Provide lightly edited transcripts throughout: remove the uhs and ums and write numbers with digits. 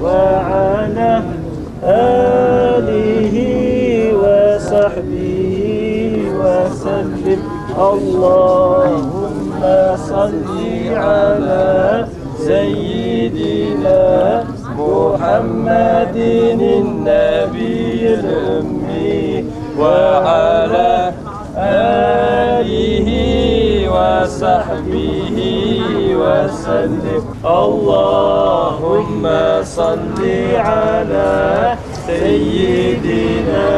وعلى آله وصحبه وسلم. اللهم صل على سيدنا محمد النبي الأمي وعلى آله وصحبه وسلم. اللهم صل على سيدنا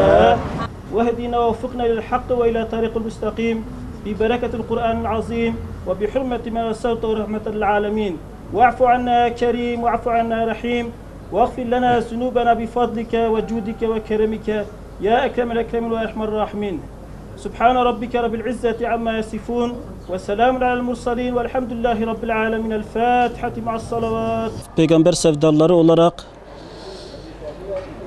واهدنا ووفقنا للحق وإلى طريق المستقيم ببركة القرآن العظيم وبحرمة ما وسعت ورحمة للعالمين. واعف عنا يا كريم، واعف عنا يا رحيم، واغفر لنا ذنوبنا بفضلك وجودك وكرمك يا أكرم الأكرمين وأرحم الراحمين. سبحان ربك رب العزة عما يصفون وسلام على المرسلين والحمد لله رب العالمين. الفاتحة مع الصلوات. Peygamber sevdalıları olarak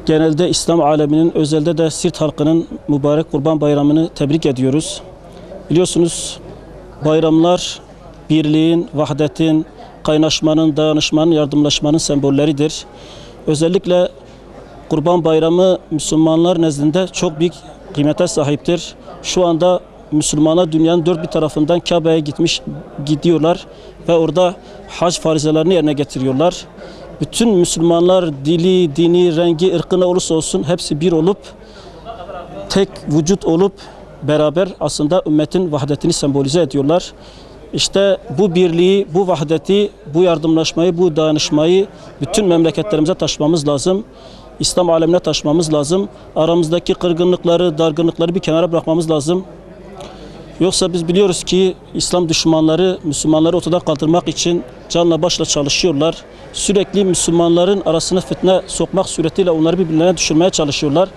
genelde İslam aleminin, özelde de Sirt halkının mübarek Kurban Bayramı'nı tebrik ediyoruz. Biliyorsunuz bayramlar birliğin, vahdetin, kaynaşmanın, dayanışmanın, yardımlaşmanın sembolleridir. Özellikle Kurban Bayramı Müslümanlar nezdinde çok büyük kıymete sahiptir. Şu anda Müslümanlar dünyanın dört bir tarafından Kabe'ye gidiyorlar ve orada hac farizelerini yerine getiriyorlar. Bütün Müslümanlar dili, dini, rengi, ırkı ne olursa olsun hepsi bir olup, tek vücut olup beraber aslında ümmetin vahdetini sembolize ediyorlar. İşte bu birliği, bu vahdeti, bu yardımlaşmayı, bu dayanışmayı bütün memleketlerimize taşımamız lazım. İslam alemine taşımamız lazım. Aramızdaki kırgınlıkları, dargınlıkları bir kenara bırakmamız lazım. Yoksa biz biliyoruz ki İslam düşmanları Müslümanları ortadan kaldırmak için canla başla çalışıyorlar. Sürekli Müslümanların arasına fitne sokmak suretiyle onları birbirlerine düşürmeye çalışıyorlar.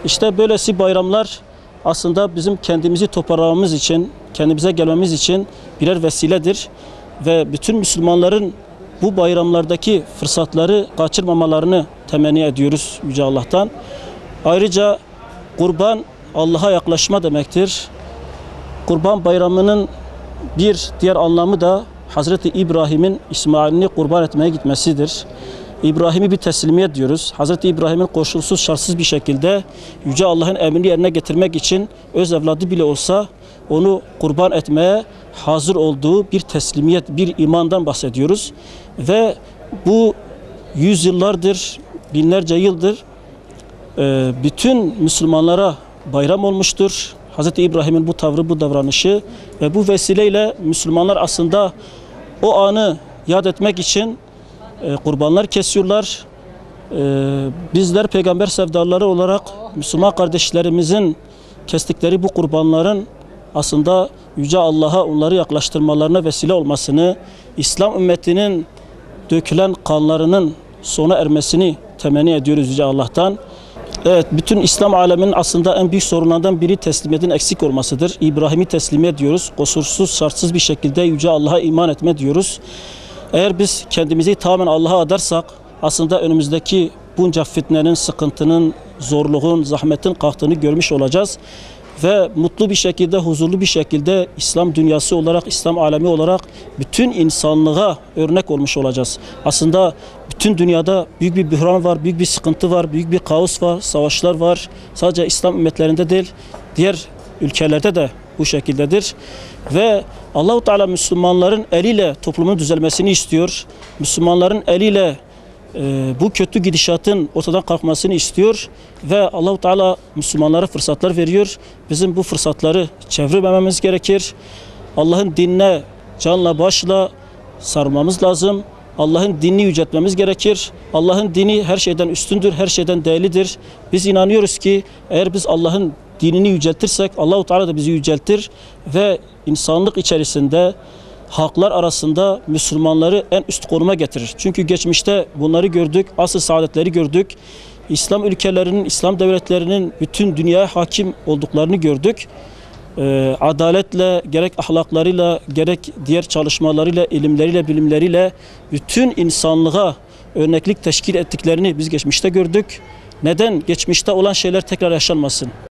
İşte böylesi bayramlar aslında bizim kendimizi toparlamamız için, kendimize gelmemiz için birer vesiledir. Ve bütün Müslümanların bu bayramlardaki fırsatları kaçırmamalarını temenni ediyoruz Yüce Allah'tan. Ayrıca kurban Allah'a yaklaşma demektir. Kurban Bayramı'nın bir diğer anlamı da Hazreti İbrahim'in İsmail'ini kurban etmeye gitmesidir. İbrahim'i bir teslimiyet diyoruz. Hazreti İbrahim'in koşulsuz şartsız bir şekilde Yüce Allah'ın emrini yerine getirmek için öz evladı bile olsa onu kurban etmeye hazır olduğu bir teslimiyet, bir imandan bahsediyoruz. Ve bu yüzyıllardır, binlerce yıldır bütün Müslümanlara bayram olmuştur. Hazreti İbrahim'in bu tavrı, bu davranışı ve bu vesileyle Müslümanlar aslında o anı yad etmek için kurbanlar kesiyorlar. Bizler peygamber sevdalıları olarak Müslüman kardeşlerimizin kestikleri bu kurbanların aslında Yüce Allah'a onları yaklaştırmalarına vesile olmasını, İslam ümmetinin dökülen kanlarının sona ermesini temenni ediyoruz Yüce Allah'tan. Evet, bütün İslam aleminin aslında en büyük sorunlardan biri teslimiyetin eksik olmasıdır. İbrahim'i teslimiyet diyoruz. Kusursuz, şartsız bir şekilde Yüce Allah'a iman etme diyoruz. Eğer biz kendimizi tamamen Allah'a adarsak aslında önümüzdeki bunca fitnenin, sıkıntının, zorluğun, zahmetin kalktığını görmüş olacağız. Ve mutlu bir şekilde, huzurlu bir şekilde İslam dünyası olarak, İslam alemi olarak bütün insanlığa örnek olmuş olacağız. Aslında bütün dünyada büyük bir buhran var, büyük bir sıkıntı var, büyük bir kaos var, savaşlar var. Sadece İslam ümmetlerinde değil, diğer ülkelerde de bu şekildedir. Ve Allah-u Teala Müslümanların eliyle toplumun düzelmesini istiyor. Müslümanların eliyle bu kötü gidişatın ortadan kalkmasını istiyor ve Allah-u Teala Müslümanlara fırsatlar veriyor. Bizim bu fırsatları çevirmememiz gerekir. Allah'ın dinine canla başla sarmamız lazım. Allah'ın dinini yüceltmemiz gerekir. Allah'ın dini her şeyden üstündür, her şeyden değerlidir. Biz inanıyoruz ki eğer biz Allah'ın dinini yüceltirsek Allah-u Teala da bizi yüceltir ve insanlık içerisinde halklar arasında Müslümanları en üst konuma getirir. Çünkü geçmişte bunları gördük, asr-ı saadetleri gördük. İslam ülkelerinin, İslam devletlerinin bütün dünyaya hakim olduklarını gördük. Adaletle, gerek ahlaklarıyla, gerek diğer çalışmalarıyla, ilimleriyle, bilimleriyle bütün insanlığa örneklik teşkil ettiklerini biz geçmişte gördük. Neden geçmişte olan şeyler tekrar yaşanmasın?